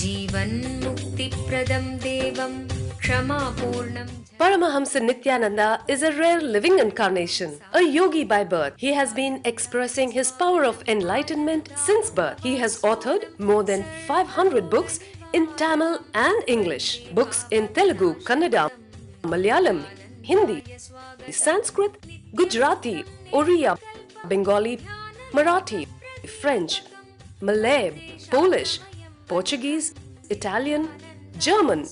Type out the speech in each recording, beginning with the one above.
जीवन्मुक्तिप्रदं देवं क्षमापूर्णं. Paramahamsa Nityananda is a rare living incarnation, a yogi by birth. He has been expressing his power of enlightenment since birth. He has authored more than 500 books in Tamil and English, books in Telugu, Kannada, Malayalam, Hindi, Sanskrit, Gujarati, Oriya, Bengali, Marathi, French, Malay, Polish, Portuguese, Italian, German,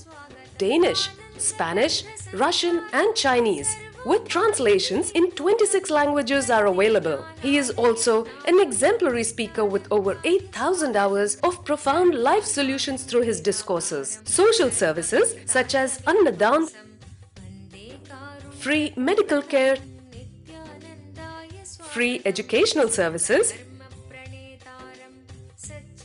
Danish, Spanish, Russian and Chinese, with translations in 26 languages are available. He is also an exemplary speaker with over 8,000 hours of profound life solutions through his discourses. Social services such as Annadan, free medical care, free educational services,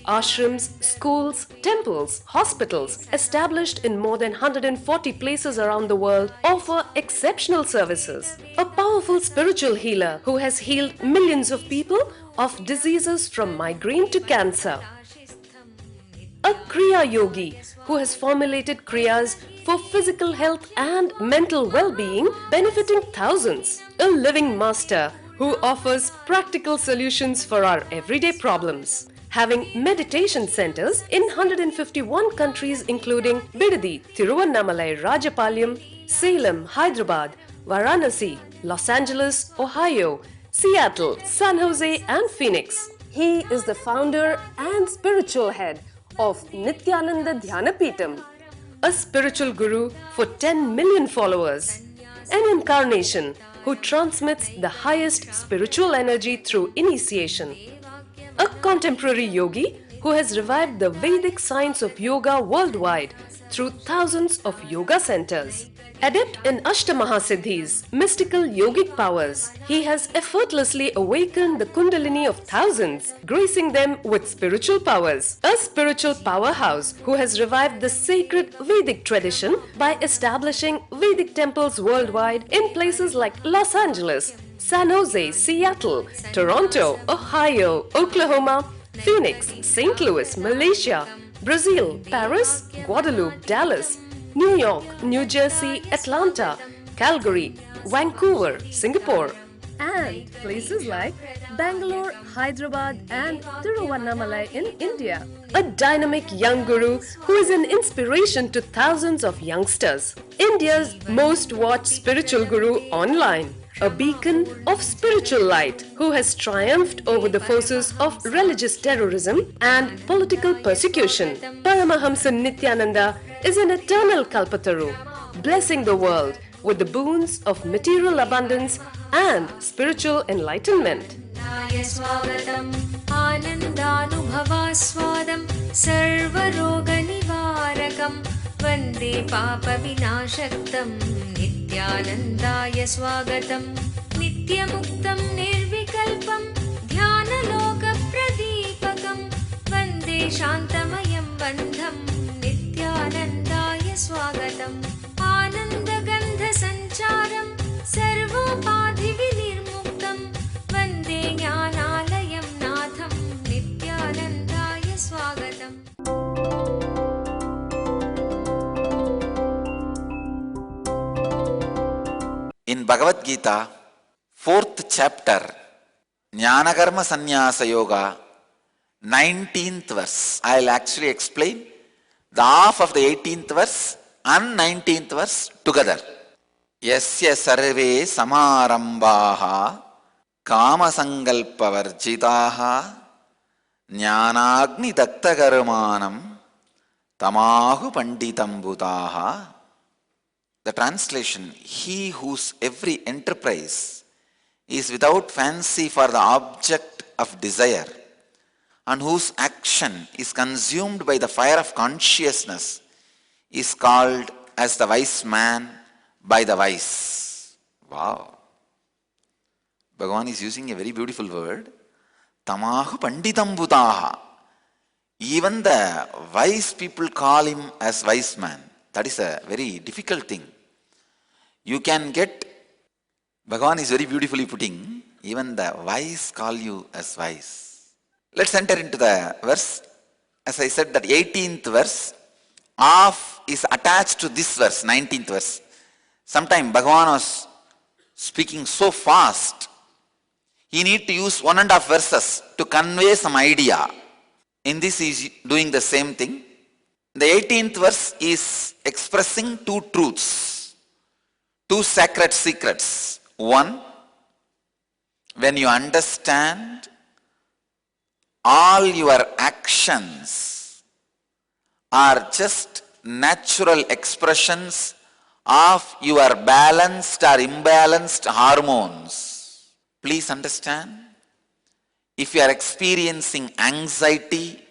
ashrams, schools, temples, hospitals established in more than 140 places around the world offer exceptional services. A powerful spiritual healer who has healed millions of people of diseases from migraine to cancer. A Kriya Yogi who has formulated Kriyas for physical health and mental well-being benefiting thousands. A living master who offers practical solutions for our everyday problems. Having meditation centers in 151 countries including Bidadi, Tiruvannamalai, Rajapalyam, Salem, Hyderabad, Varanasi, Los Angeles, Ohio, Seattle, San Jose and Phoenix. He is the founder and spiritual head of Nityananda Dhyanapitham, a spiritual guru for 10 million followers, an incarnation who transmits the highest spiritual energy through initiation. A contemporary yogi who has revived the Vedic science of yoga worldwide through thousands of yoga centers. Adept in Ashtamahasiddhis, mystical yogic powers, he has effortlessly awakened the Kundalini of thousands, gracing them with spiritual powers. A spiritual powerhouse who has revived the sacred Vedic tradition by establishing Vedic temples worldwide in places like Los Angeles, San Jose, Seattle, Toronto, Ohio, Oklahoma, Phoenix, St. Louis, Malaysia, Brazil, Paris, Guadeloupe, Dallas, New York, New Jersey, Atlanta, Calgary, Vancouver, Singapore, and places like Bangalore, Hyderabad, and Tiruvannamalai in India. A dynamic young guru who is an inspiration to thousands of youngsters. India's most watched spiritual guru online. A beacon of spiritual light who has triumphed over the forces of religious terrorism and political persecution. Paramahamsa Nityananda is an eternal Kalpataru, blessing the world with the boons of material abundance and spiritual enlightenment. Vande Papa Vinashaktam Nityanandaya Swagatam Nityamuktam Nirvikalpam Dhyana Pradipakam Vande Shantamayam Bandham Nityanandaya Swagatam Ananda Gandha Sancharam Sarvopadhi Vinirmuktam Vande Jnanalayam Natham Nityanandaya Swagatam. In Bhagavad Gita, 4th chapter, Jnanakarma Sannyasa Yoga, 19th verse. I'll actually explain the half of the 18th verse and 19th verse together. Yasya sarve samarambaha kama sankalpa varjitaha jnanagni daktagarumanam tamahu panditam bhutaha. The translation, he whose every enterprise is without fancy for the object of desire and whose action is consumed by the fire of consciousness is called as the wise man by the wise. Wow. Bhagavan is using a very beautiful word. Tamahu panditam bhutaha. Even the wise people call him as wise man. That is a very difficult thing. You can get, Bhagavan is very beautifully putting, Even the wise call you as wise. Let's enter into the verse. As I said, that 18th verse of is attached to this verse, 19th verse. Sometime Bhagavan was speaking so fast, he need to use 1.5 verses to convey some idea. In this he is doing the same thing. The 18th verse is expressing two truths, two sacred secrets. One, when you understand all your actions are just natural expressions of your balanced or imbalanced hormones. Please understand, if you are experiencing anxiety,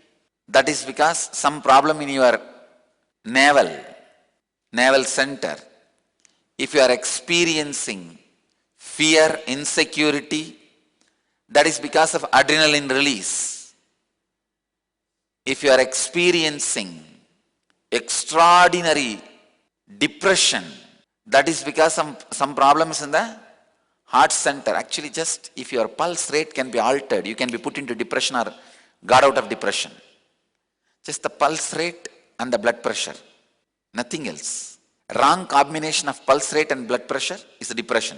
that is because some problem in your navel center. If you are experiencing fear, insecurity, that is because of adrenaline release. If you are experiencing extraordinary depression, that is because some problems in the heart center. Actually, just if your pulse rate can be altered, you can be put into depression or got out of depression. Just the pulse rate and the blood pressure, nothing else. Wrong combination of pulse rate and blood pressure is a depression.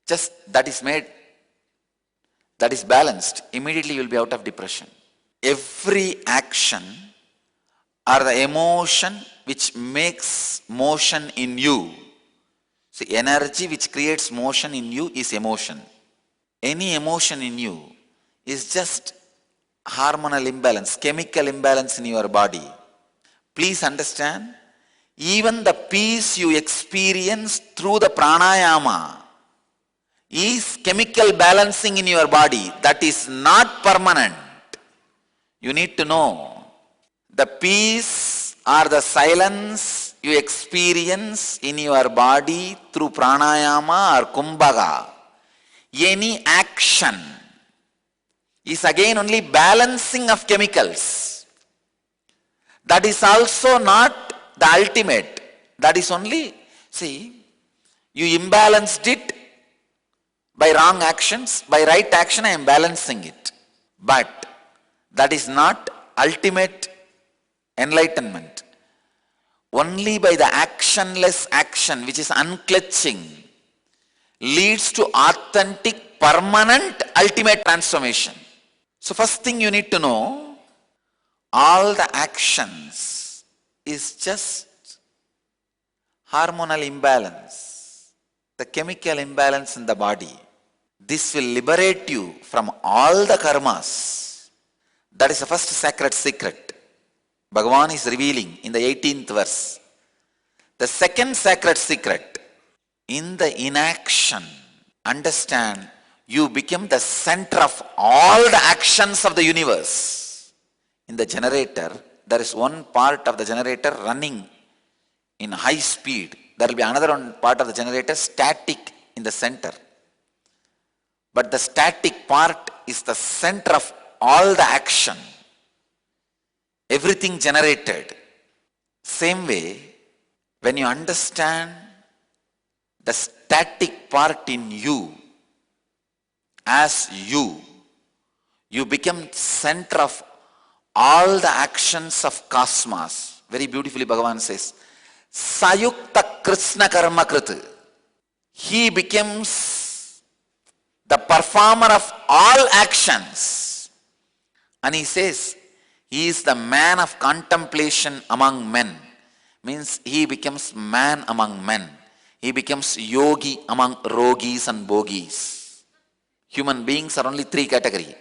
Just that is balanced, immediately you will be out of depression. Every action or the emotion which makes motion in you. See, energy which creates motion in you is emotion. Any emotion in you is just hormonal imbalance, chemical imbalance in your body. Please understand, even the peace you experience through the pranayama is chemical balancing in your body. That is not permanent. You need to know, the peace or the silence you experience in your body through pranayama or kumbhaga, any action is again only balancing of chemicals. That is also not the ultimate. That is only, see, you imbalanced it by wrong actions, by right action I am balancing it. But that is not ultimate enlightenment. Only by the actionless action, which is unclutching, leads to authentic, permanent, ultimate transformation. So first thing you need to know, all the actions is just hormonal imbalance, the chemical imbalance in the body. This will liberate you from all the karmas. That is the first sacred secret Bhagavan is revealing in the 18th verse. The second sacred secret, in the inaction, understand, you become the center of all the actions of the universe. In the generator, there is one part of the generator running in high speed. There will be another one part of the generator static in the center. But the static part is the center of all the action. Everything generated. Same way, when you understand the static part in you, as you become center of all the actions of cosmos. Very beautifully Bhagavan says, Sayukta Krishna Karma Krita. He becomes the performer of all actions. And he says, he is the man of contemplation among men. Means he becomes man among men. He becomes yogi among rogis and bogis. Human beings are only three categories: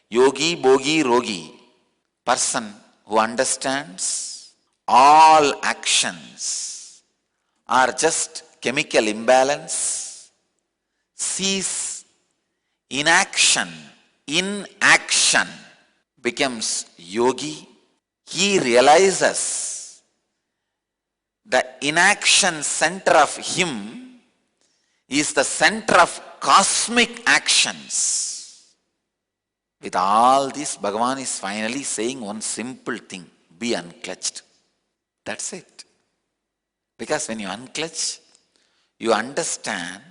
yogi, bogi, rogi. Person who understands all actions are just chemical imbalance, sees inaction in action, becomes yogi. He realizes the inaction center of him is the center of cosmic actions. With all this, Bhagavan is finally saying one simple thing: be unclutched. That's it. Because when you unclutch, you understand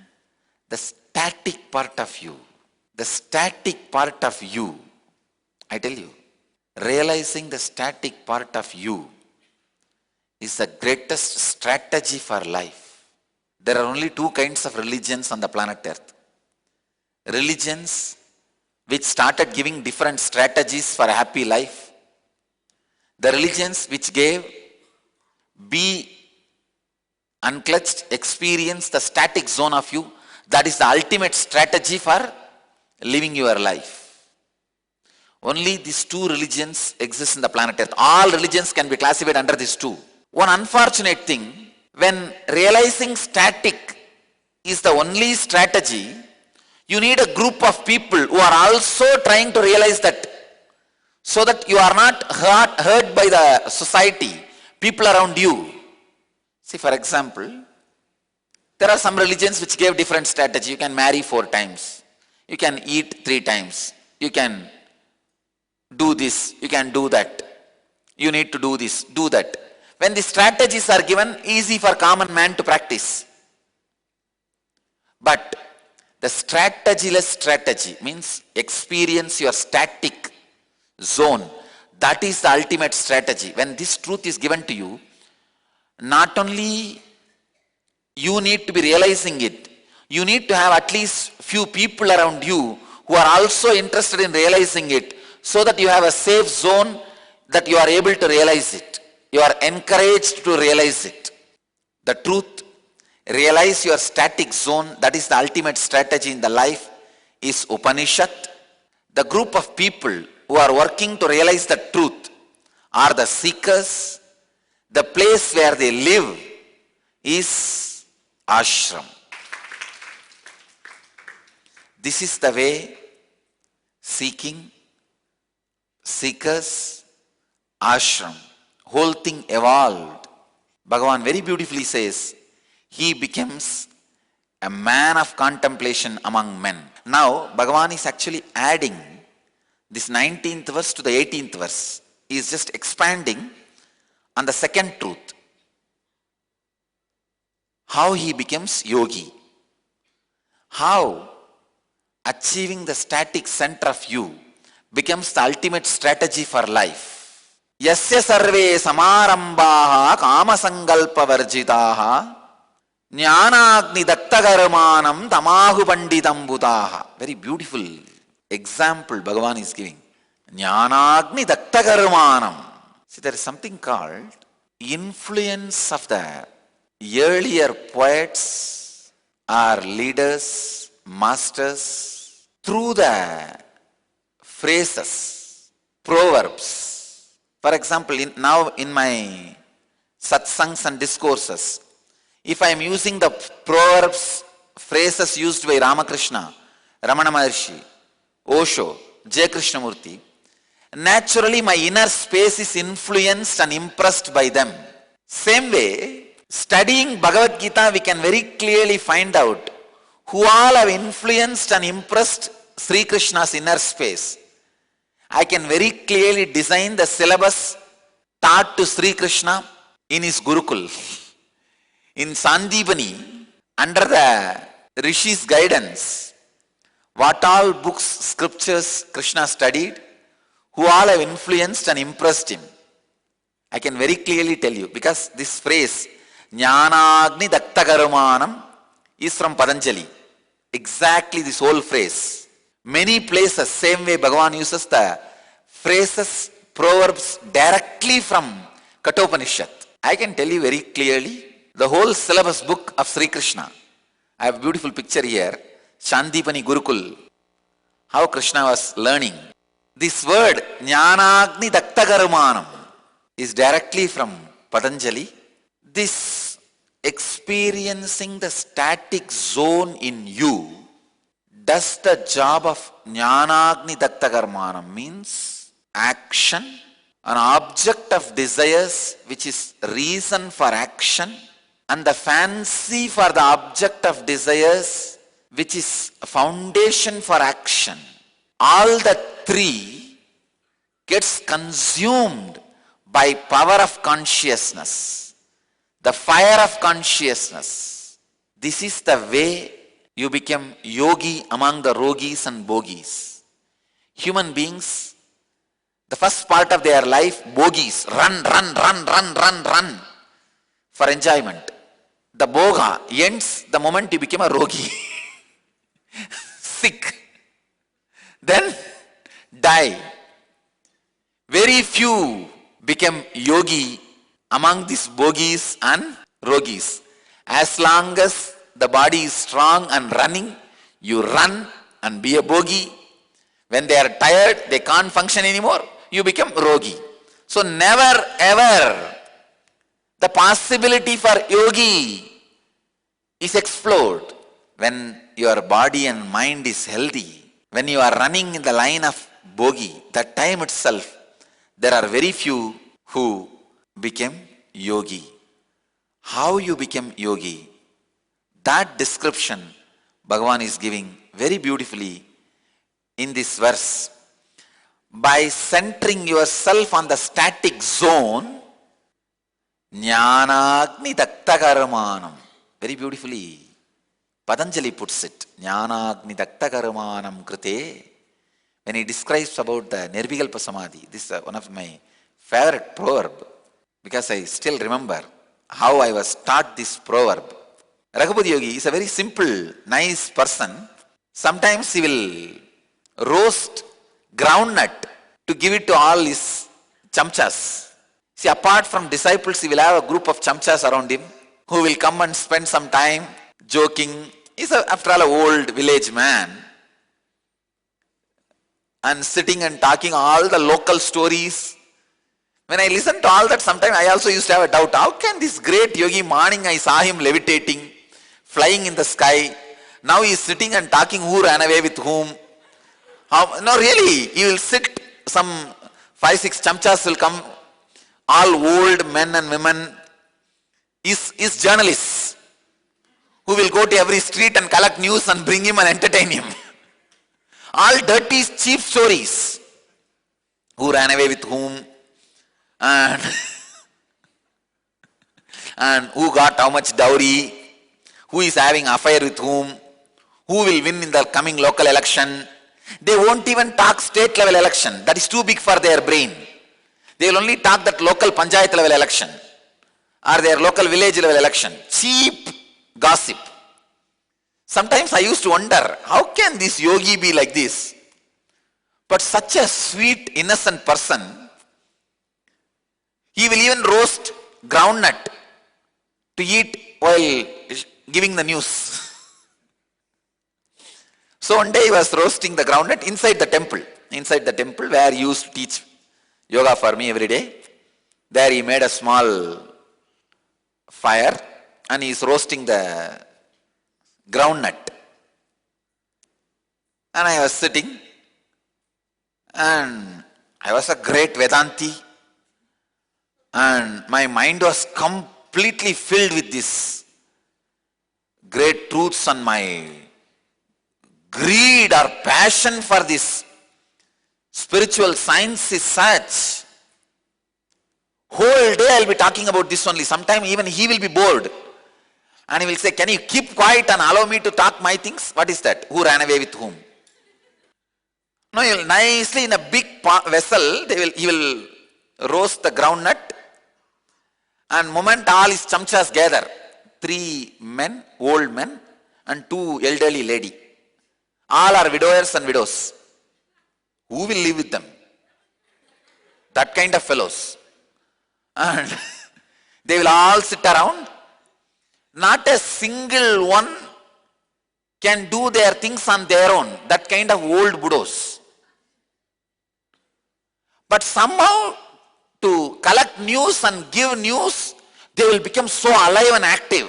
the static part of you. The static part of you, I tell you, realizing the static part of you is the greatest strategy for life. There are only two kinds of religions on the planet Earth. Religions which started giving different strategies for a happy life. The religions which gave be unclutched, experience the static zone of you. That is the ultimate strategy for living your life. Only these two religions exist in the planet Earth. All religions can be classified under these two. One unfortunate thing, when realizing static is the only strategy, you need a group of people who are also trying to realize that, so that you are not hurt by the society, people around you. See, for example, there are some religions which gave different strategy. You can marry 4 times. You can eat 3 times. You can do this. You can do that. You need to do this, do that. When the strategies are given, easy for common man to practice. But the strategyless strategy means experience your static zone. That is the ultimate strategy. When this truth is given to you, not only you need to be realizing it, you need to have at least few people around you who are also interested in realizing it, so that you have a safe zone that you are able to realize it. You are encouraged to realize it. The truth, realize your static zone, that is the ultimate strategy in the life, is Upanishad. The group of people who are working to realize the truth are the seekers. The place where they live is ashram. This is the way seeking, seekers, ashram. Whole thing evolved. Bhagavan very beautifully says, he becomes a man of contemplation among men. Now, Bhagavan is actually adding this 19th verse to the 18th verse. He is just expanding on the second truth. How he becomes yogi. How achieving the static center of you becomes the ultimate strategy for life. Yasya sarve samarambaha kamasangalpa varjitaha jnanagni daktagarumanam tamahu pandidam butaha. Very beautiful example Bhagavan is giving. Jnanagni daktagarumanam. See, there is something called influence of the earlier poets or leaders, masters, through the phrases, proverbs. For example, now in my satsangs and discourses, if I am using the proverbs, phrases used by Ramakrishna, Ramana Maharshi, Osho, J. Krishnamurti, naturally my inner space is influenced and impressed by them. Same way, studying Bhagavad Gita, we can very clearly find out who all have influenced and impressed Sri Krishna's inner space. I can very clearly design the syllabus taught to Sri Krishna in his Gurukul. In Sandipani, under the Rishi's guidance, what all books, scriptures Krishna studied, who all have influenced and impressed him. I can very clearly tell you, because this phrase, Jnanagni Daktagarumanam, is from Patanjali. Exactly this whole phrase. Many places, same way Bhagavan uses the phrases, proverbs directly from Kathopanishad. I can tell you very clearly, the whole syllabus book of Sri Krishna. I have a beautiful picture here, Shandipani Gurukul, how Krishna was learning. This word, Jnanagni Daktagarumanam, is directly from Patanjali. This experiencing the static zone in you does the job of Jnanagni Daktagarumanam, means action, an object of desires which is reason for action, and the fancy for the object of desires which is foundation for action. All the three gets consumed by power of consciousness, the fire of consciousness. This is the way You become yogi among the rogis and bogis. Human beings, the first part of their life, bogies, run for enjoyment. The boga ends the moment you become a rogi. Sick. Then die. Very few become yogi among these bogies and rogis. As long as the body is strong and running, you run and be a bogi. When they are tired, they can't function anymore, you become rogi. So never ever the possibility for yogi is explored when your body and mind is healthy. When you are running in the line of bogi, that time itself, there are very few who became yogi. How you become yogi? That description Bhagavan is giving very beautifully in this verse. By centering yourself on the static zone, Jnanagni Daktakarmanam. Very beautifully, Patanjali puts it. Jnanagni Daktakarmanam Krite. When he describes about the Nirvikalpa Samadhi, this is one of my favorite proverb, because I still remember how I was taught this proverb. Raghupati Yogi is a very simple, nice person. Sometimes he will roast groundnut to give it to all his chamchas. See, apart from disciples, he will have a group of chamchas around him who will come and spend some time joking. He's after all an old village man, and sitting and talking all the local stories. When I listen to all that, sometimes I also used to have a doubt. How can this great yogi, morning I saw him levitating, flying in the sky. Now he is sitting and talking who ran away with whom. No, really, he will sit, some 5-6 chamchas will come, all old men and women, is journalists who will go to every street and collect news and bring him and entertain him. All dirty, cheap stories. Who ran away with whom, and who got how much dowry, who is having affair with whom, who will win in the coming local election. They won't even talk state level election. That is too big for their brain. They will only talk that local panchayat level election or their local village level election. Cheap gossip. Sometimes I used to wonder, how can this yogi be like this? But such a sweet, innocent person, he will even roast groundnut to eat while giving the news. So one day he was roasting the groundnut inside the temple where he used to teach yoga for me every day. There he made a small fire and he is roasting the groundnut. And I was sitting, and I was a great Vedanti, and my mind was completely filled with this great truths, and my greed or passion for this spiritual science is such. Whole day I'll be talking about this only. Sometime even he will be bored. And he will say, can you keep quiet and allow me to talk my things? What is that? Who ran away with whom? No, he will nicely in a big vessel, he will roast the groundnut. And moment all his chamchas gather, 3 men, old men, and 2 elderly lady. All are widowers and widows. Who will live with them? That kind of fellows. And they will all sit around. Not a single one can do their things on their own. That kind of old widows. But somehow to collect news and give news, they will become so alive and active.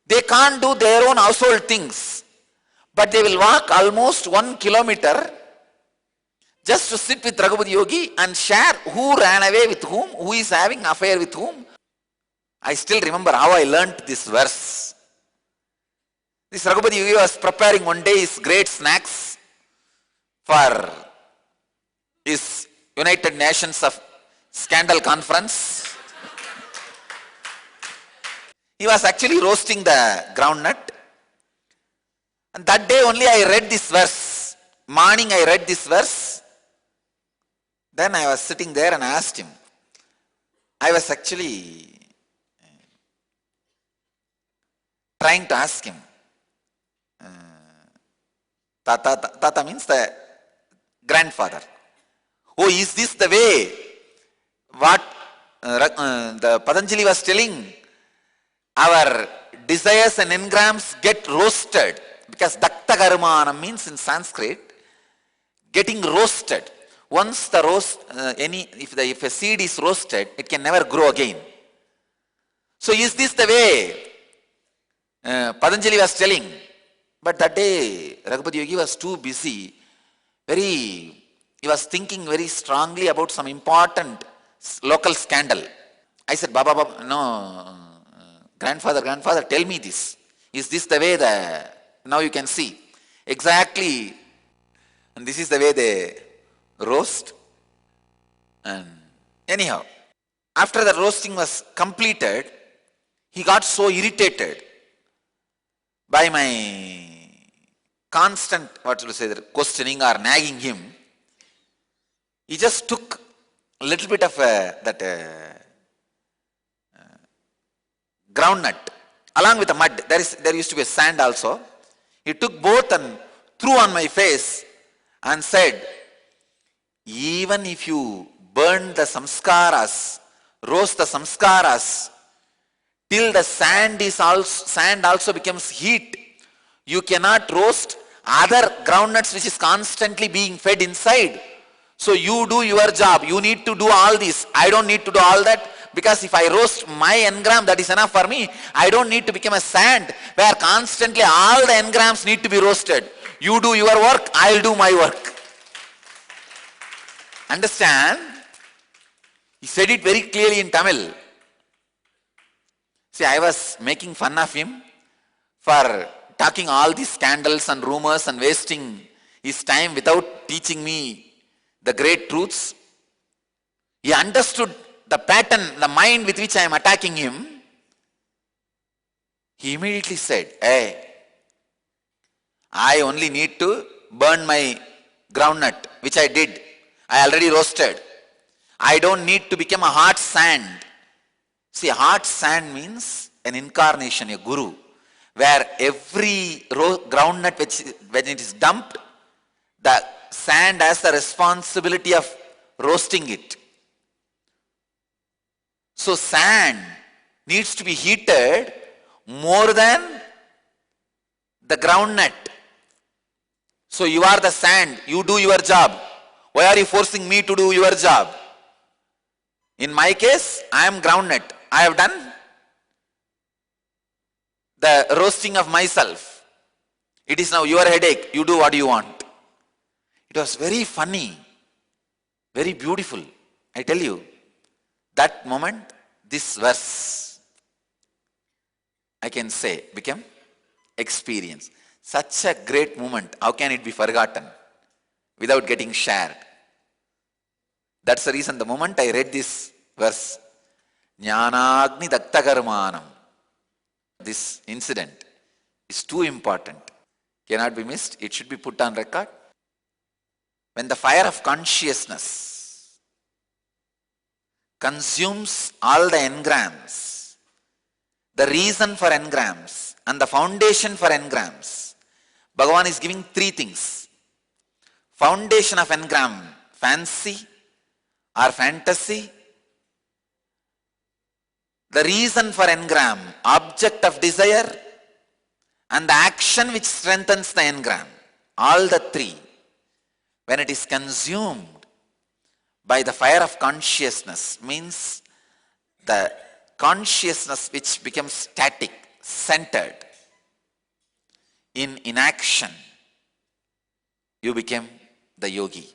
They can't do their own household things, but they will walk almost 1 kilometer just to sit with Raghupati Yogi and share who ran away with whom, who is having affair with whom. I still remember how I learnt this verse. This Raghupati Yogi was preparing one day his great snacks for his United Nations of Scandal Conference. He was actually roasting the groundnut And that day only I read this verse. Morning I read this verse. Then I was sitting there and asked him. I was actually trying to ask him. Tata means the grandfather. Oh, is this the way what the Patanjali was telling? Our desires and engrams get roasted, because dakta karmanam means in Sanskrit getting roasted. Once the roast, if a seed is roasted, it can never grow again. So is this the way Patanjali was telling? But that day Raghupati Yogi was too busy. He was thinking very strongly about some important local scandal. I said, Baba, no, grandfather, tell me this. Is this the way now you can see exactly, and this is the way they roast. And anyhow, after the roasting was completed, he got so irritated by my constant, questioning or nagging him. He just took a little bit of groundnut along with the mud. There used to be a sand also. He took both and threw on my face and said, even if you burn the samskaras, roast the samskaras, till the sand also becomes heat, you cannot roast other groundnuts which is constantly being fed inside. So you do your job. You need to do all this. I don't need to do all that, because if I roast my engram, that is enough for me. I don't need to become a sand where constantly all the engrams need to be roasted. You do your work, I'll do my work. Understand? He said it very clearly in Tamil. See, I was making fun of him for talking all these scandals and rumors and wasting his time without teaching me the great truths. He understood the pattern, the mind with which I am attacking him. He immediately said, hey, I only need to burn my groundnut, which I did. I already roasted. I don't need to become a hard sand. See, hard sand means an incarnation, a guru, where every groundnut when it is dumped, the sand has the responsibility of roasting it. So sand needs to be heated more than the groundnut. So you are the sand, you do your job. Why are you forcing me to do your job? In my case, I am groundnut. I have done the roasting of myself. It is now your headache. You do what you want. It was very funny, very beautiful. I tell you, that moment, this verse, I can say, became experience. Such a great moment. How can it be forgotten without getting shared? That's the reason the moment I read this verse, Jnanagni Dakta Karmanam, this incident is too important. Cannot be missed. It should be put on record. When the fire of consciousness consumes all the engrams, the reason for engrams and the foundation for engrams, Bhagavan is giving three things. Foundation of engram, fancy or fantasy. The reason for engram, object of desire, and the action which strengthens the engram. All the three, when it is consumed by the fire of consciousness, means the consciousness which becomes static, centered in inaction, you became the yogi.